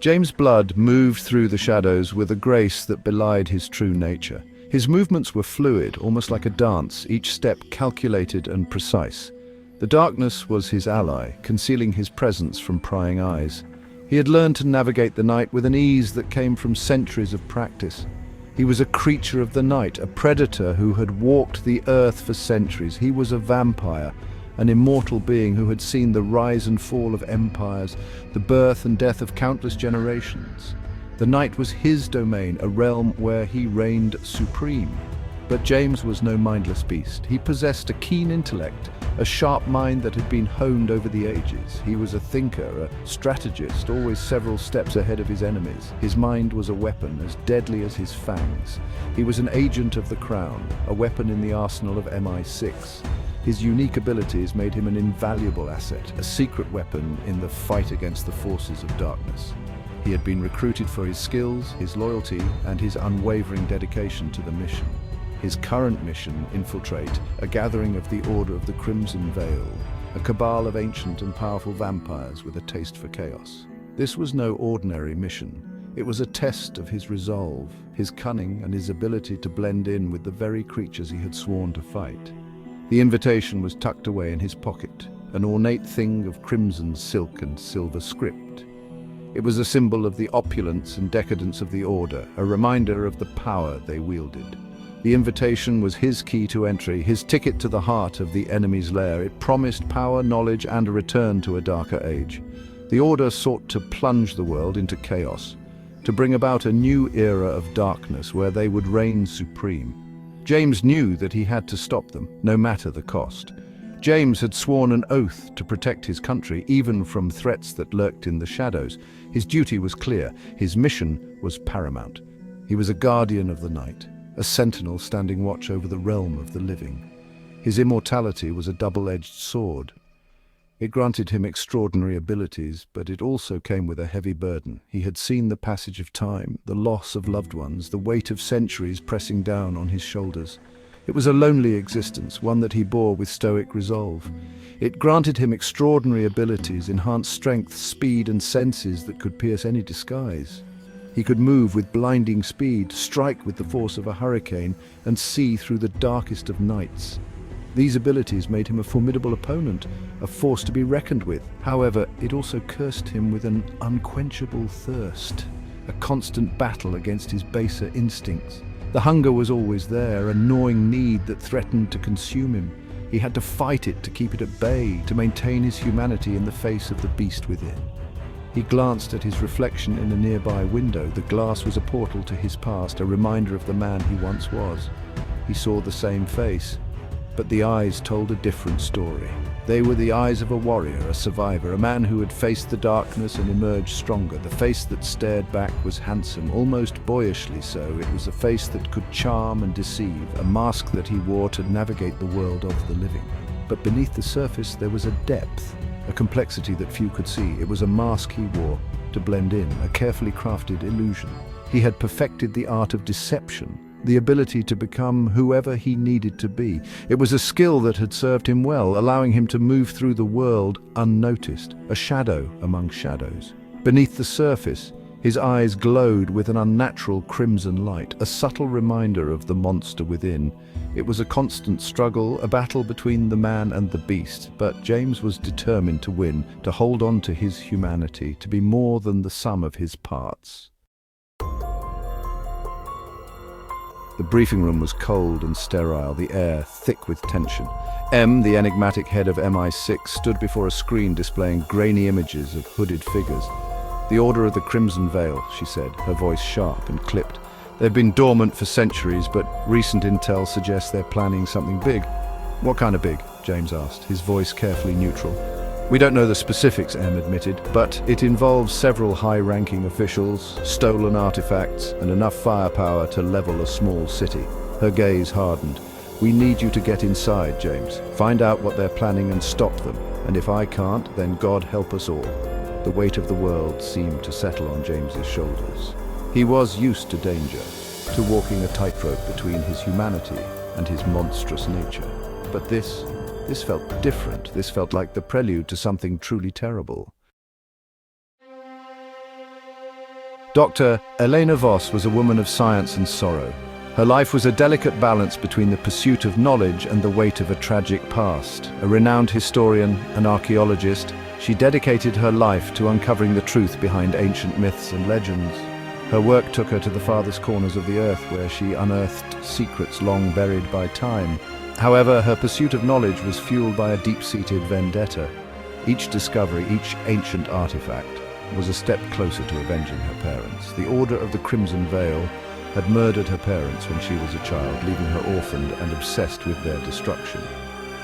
James' blood moved through the shadows with a grace that belied his true nature. His movements were fluid, almost like a dance, each step calculated and precise. The darkness was his ally, concealing his presence from prying eyes. He had learned to navigate the night with an ease that came from centuries of practice. He was a creature of the night, a predator who had walked the earth for centuries. He was a vampire, an immortal being who had seen the rise and fall of empires, the birth and death of countless generations. The night was his domain, a realm where he reigned supreme. But James was no mindless beast. He possessed a keen intellect, a sharp mind that had been honed over the ages. He was a thinker, a strategist, always several steps ahead of his enemies. His mind was a weapon as deadly as his fangs. He was an agent of the Crown, a weapon in the arsenal of MI6. His unique abilities made him an invaluable asset, a secret weapon in the fight against the forces of darkness. He had been recruited for his skills, his loyalty, and his unwavering dedication to the mission. His current mission, Infiltrate, a gathering of the Order of the Crimson Veil, a cabal of ancient and powerful vampires with a taste for chaos. This was no ordinary mission. It was a test of his resolve, his cunning, and his ability to blend in with the very creatures he had sworn to fight. The invitation was tucked away in his pocket, an ornate thing of crimson silk and silver script. It was a symbol of the opulence and decadence of the Order, a reminder of the power they wielded. The invitation was his key to entry, his ticket to the heart of the enemy's lair. It promised power, knowledge, and a return to a darker age. The Order sought to plunge the world into chaos, to bring about a new era of darkness where they would reign supreme. James knew that he had to stop them, no matter the cost. James had sworn an oath to protect his country, even from threats that lurked in the shadows. His duty was clear. His mission was paramount. He was a guardian of the night, a sentinel standing watch over the realm of the living. His immortality was a double-edged sword. It granted him extraordinary abilities, but it also came with a heavy burden. He had seen the passage of time, the loss of loved ones, the weight of centuries pressing down on his shoulders. It was a lonely existence, one that he bore with stoic resolve. It granted him extraordinary abilities, enhanced strength, speed, and senses that could pierce any disguise. He could move with blinding speed, strike with the force of a hurricane, and see through the darkest of nights. These abilities made him a formidable opponent, a force to be reckoned with. However, it also cursed him with an unquenchable thirst, a constant battle against his baser instincts. The hunger was always there, a gnawing need that threatened to consume him. He had to fight it to keep it at bay, to maintain his humanity in the face of the beast within. He glanced at his reflection in a nearby window. The glass was a portal to his past, a reminder of the man he once was. He saw the same face, but the eyes told a different story. They were the eyes of a warrior, a survivor, a man who had faced the darkness and emerged stronger. The face that stared back was handsome, almost boyishly so. It was a face that could charm and deceive, a mask that he wore to navigate the world of the living. But beneath the surface there was a depth, a complexity that few could see. It was a mask he wore to blend in, a carefully crafted illusion. He had perfected the art of deception, the ability to become whoever he needed to be. It was a skill that had served him well, allowing him to move through the world unnoticed, a shadow among shadows. Beneath the surface, his eyes glowed with an unnatural crimson light, a subtle reminder of the monster within. It was a constant struggle, a battle between the man and the beast, but James was determined to win, to hold on to his humanity, to be more than the sum of his parts. The briefing room was cold and sterile, the air thick with tension. M, the enigmatic head of MI6, stood before a screen displaying grainy images of hooded figures. "The Order of the Crimson Veil," she said, her voice sharp and clipped. "They've been dormant for centuries, but recent intel suggests they're planning something big." "What kind of big?" James asked, his voice carefully neutral. "We don't know the specifics," M admitted, "but it involves several high-ranking officials, stolen artifacts, and enough firepower to level a small city." Her gaze hardened. "We need you to get inside, James. Find out what they're planning and stop them. And if I can't, then God help us all." The weight of the world seemed to settle on James's shoulders. He was used to danger, to walking a tightrope between his humanity and his monstrous nature. But this felt different. This felt like the prelude to something truly terrible. Dr. Elena Voss was a woman of science and sorrow. Her life was a delicate balance between the pursuit of knowledge and the weight of a tragic past. A renowned historian and archaeologist, she dedicated her life to uncovering the truth behind ancient myths and legends. Her work took her to the farthest corners of the earth, where she unearthed secrets long buried by time. However, her pursuit of knowledge was fueled by a deep-seated vendetta. Each discovery, each ancient artifact, was a step closer to avenging her parents. The Order of the Crimson Veil had murdered her parents when she was a child, leaving her orphaned and obsessed with their destruction.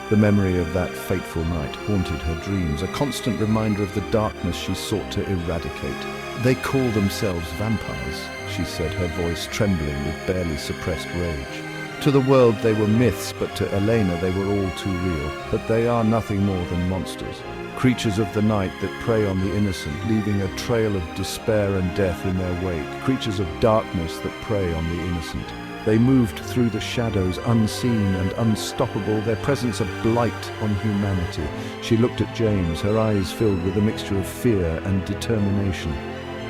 The memory of that fateful night haunted her dreams, a constant reminder of the darkness she sought to eradicate. "They call themselves vampires," she said, her voice trembling with barely suppressed rage. To the world they were myths, but to Elena they were all too real. But they are nothing more than monsters. Creatures of the night that prey on the innocent, leaving a trail of despair and death in their wake. Creatures of darkness that prey on the innocent. They moved through the shadows, unseen and unstoppable, their presence a blight on humanity. She looked at James, her eyes filled with a mixture of fear and determination.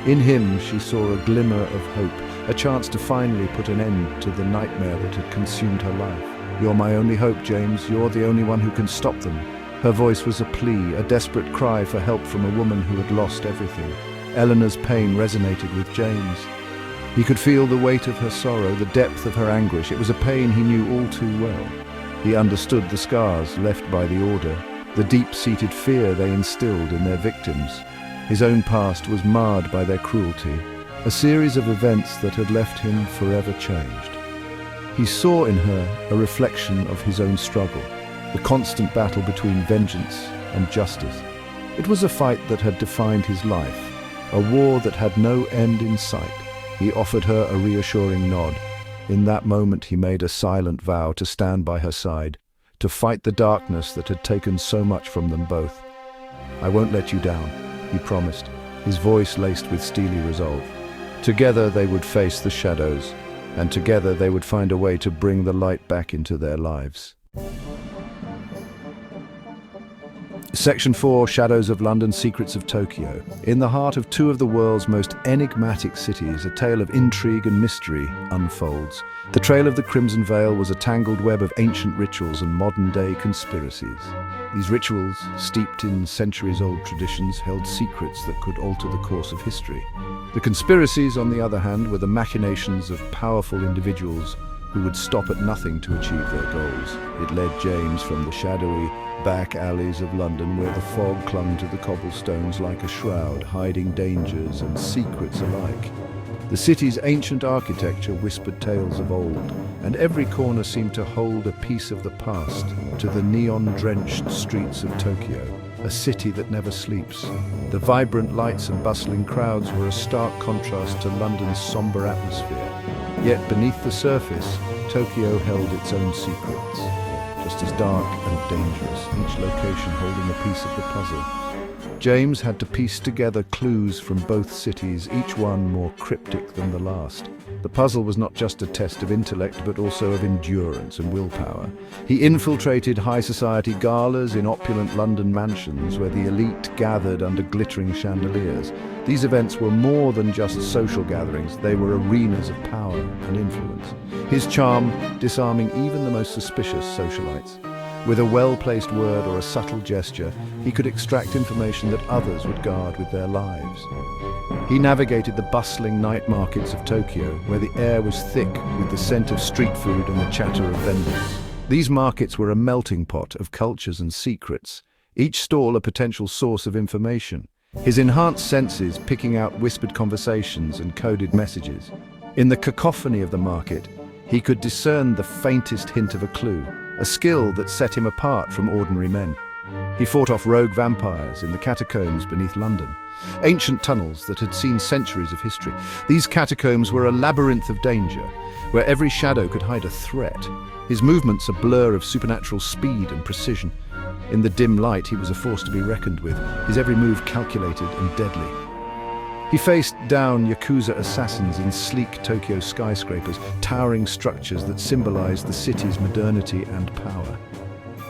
In him she saw a glimmer of hope, a chance to finally put an end to the nightmare that had consumed her life. "You're my only hope, James. You're the only one who can stop them." Her voice was a plea, a desperate cry for help from a woman who had lost everything. Eleanor's pain resonated with James. He could feel the weight of her sorrow, the depth of her anguish. It was a pain he knew all too well. He understood the scars left by the Order, the deep-seated fear they instilled in their victims. His own past was marred by their cruelty, a series of events that had left him forever changed. He saw in her a reflection of his own struggle, the constant battle between vengeance and justice. It was a fight that had defined his life, a war that had no end in sight. He offered her a reassuring nod. In that moment he made a silent vow to stand by her side, to fight the darkness that had taken so much from them both. "I won't let you down," he promised, his voice laced with steely resolve. Together they would face the shadows, and together they would find a way to bring the light back into their lives. Section 4, Shadows of London, Secrets of Tokyo. In the heart of two of the world's most enigmatic cities, a tale of intrigue and mystery unfolds. The Trail of the Crimson Veil was a tangled web of ancient rituals and modern-day conspiracies. These rituals, steeped in centuries-old traditions, held secrets that could alter the course of history. The conspiracies, on the other hand, were the machinations of powerful individuals who would stop at nothing to achieve their goals. It led James from the shadowy back alleys of London, where the fog clung to the cobblestones like a shroud, hiding dangers and secrets alike. The city's ancient architecture whispered tales of old, and every corner seemed to hold a piece of the past, to the neon-drenched streets of Tokyo, a city that never sleeps. The vibrant lights and bustling crowds were a stark contrast to London's somber atmosphere. Yet beneath the surface, Tokyo held its own secrets, just as dark and dangerous, each location holding a piece of the puzzle. James had to piece together clues from both cities, each one more cryptic than the last. The puzzle was not just a test of intellect, but also of endurance and willpower. He infiltrated high society galas in opulent London mansions where the elite gathered under glittering chandeliers. These events were more than just social gatherings, they were arenas of power and influence. His charm disarming even the most suspicious socialites. With a well-placed word or a subtle gesture, he could extract information that others would guard with their lives. He navigated the bustling night markets of Tokyo, where the air was thick with the scent of street food and the chatter of vendors. These markets were a melting pot of cultures and secrets, each stall a potential source of information. His enhanced senses picking out whispered conversations and coded messages. In the cacophony of the market, he could discern the faintest hint of a clue, a skill that set him apart from ordinary men. He fought off rogue vampires in the catacombs beneath London, ancient tunnels that had seen centuries of history. These catacombs were a labyrinth of danger, where every shadow could hide a threat. His movements a blur of supernatural speed and precision. In the dim light, he was a force to be reckoned with, his every move calculated and deadly. He faced down Yakuza assassins in sleek Tokyo skyscrapers, towering structures that symbolized the city's modernity and power.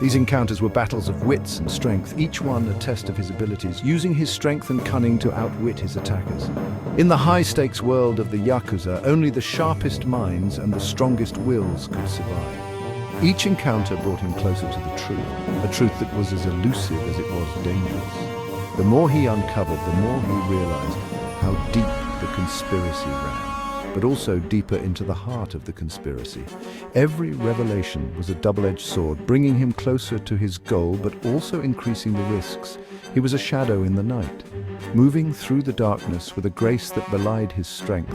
These encounters were battles of wits and strength, each one a test of his abilities, using his strength and cunning to outwit his attackers. In the high-stakes world of the Yakuza, only the sharpest minds and the strongest wills could survive. Each encounter brought him closer to the truth, a truth that was as elusive as it was dangerous. The more he uncovered, the more he realized how deep the conspiracy ran, but also deeper into the heart of the conspiracy. Every revelation was a double-edged sword, bringing him closer to his goal, but also increasing the risks. He was a shadow in the night, moving through the darkness with a grace that belied his strength.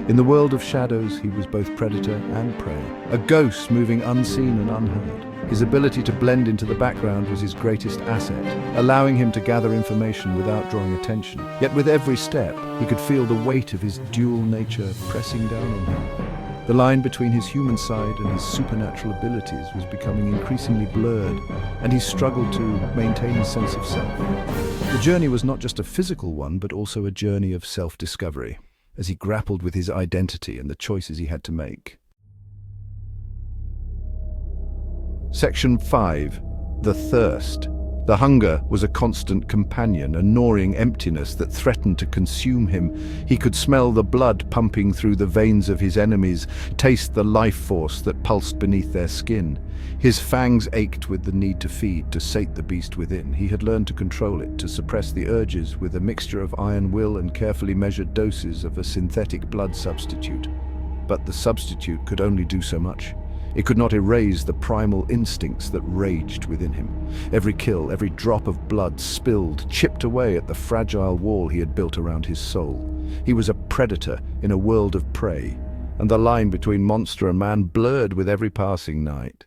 In the world of shadows, he was both predator and prey, a ghost moving unseen and unheard. His ability to blend into the background was his greatest asset, allowing him to gather information without drawing attention. Yet with every step, he could feel the weight of his dual nature pressing down on him. The line between his human side and his supernatural abilities was becoming increasingly blurred, and he struggled to maintain a sense of self. The journey was not just a physical one, but also a journey of self-discovery, as he grappled with his identity and the choices he had to make. Section 5. The Thirst. The hunger was a constant companion, a gnawing emptiness that threatened to consume him. He could smell the blood pumping through the veins of his enemies, taste the life force that pulsed beneath their skin. His fangs ached with the need to feed, to sate the beast within. He had learned to control it, to suppress the urges with a mixture of iron will and carefully measured doses of a synthetic blood substitute. But the substitute could only do so much. It could not erase the primal instincts that raged within him. Every kill, every drop of blood spilled, chipped away at the fragile wall he had built around his soul. He was a predator in a world of prey, and the line between monster and man blurred with every passing night.